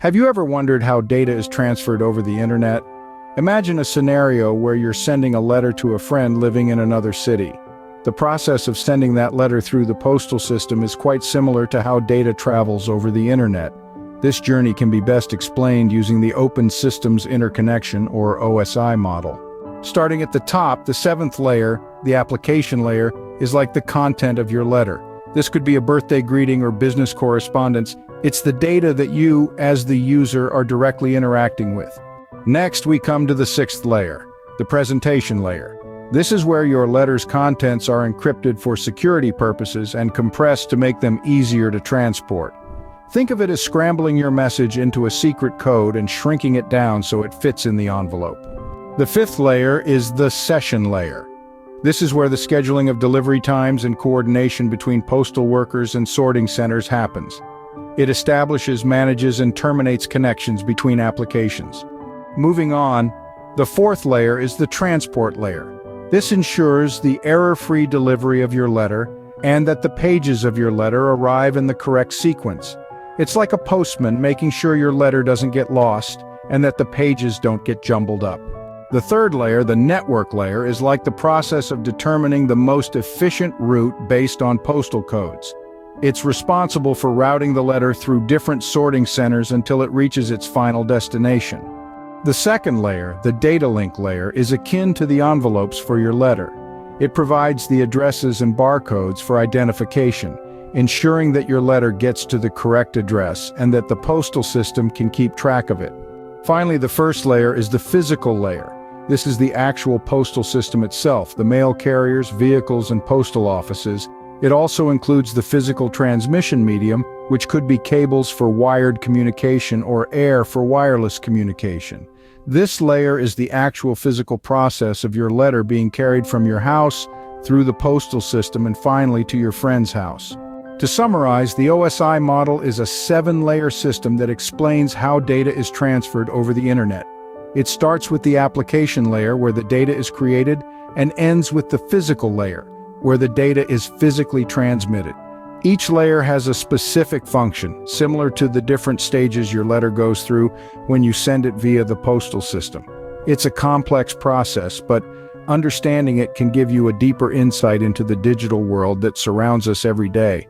Have you ever wondered how data is transferred over the internet? Imagine a scenario where you're sending a letter to a friend living in another city. The process of sending that letter through the postal system is quite similar to how data travels over the internet. This journey can be best explained using the Open Systems Interconnection, or OSI model. Starting at the top, the seventh layer, the application layer, is like the content of your letter. This could be a birthday greeting or business correspondence. It's the data that you, as the user, are directly interacting with. Next, we come to the sixth layer, the presentation layer. This is where your letter's contents are encrypted for security purposes and compressed to make them easier to transport. Think of it as scrambling your message into a secret code and shrinking it down so it fits in the envelope. The fifth layer is the session layer. This is where the scheduling of delivery times and coordination between postal workers and sorting centers happens. It establishes, manages, and terminates connections between applications. Moving on, the fourth layer is the transport layer. This ensures the error-free delivery of your letter and that the pages of your letter arrive in the correct sequence. It's like a postman making sure your letter doesn't get lost and that the pages don't get jumbled up. The third layer, the network layer, is like the process of determining the most efficient route based on postal codes. It's responsible for routing the letter through different sorting centers until it reaches its final destination. The second layer, the data link layer, is akin to the envelopes for your letter. It provides the addresses and barcodes for identification, ensuring that your letter gets to the correct address and that the postal system can keep track of it. Finally, the first layer is the physical layer. This is the actual postal system itself, the mail carriers, vehicles, and postal offices. It also includes the physical transmission medium, which could be cables for wired communication or air for wireless communication. This layer is the actual physical process of your letter being carried from your house through the postal system and finally to your friend's house. To summarize, the OSI model is a 7-layer system that explains how data is transferred over the internet. It starts with the application layer, where the data is created, and ends with the physical layer, where the data is physically transmitted. Each layer has a specific function, similar to the different stages your letter goes through when you send it via the postal system. It's a complex process, but understanding it can give you a deeper insight into the digital world that surrounds us every day.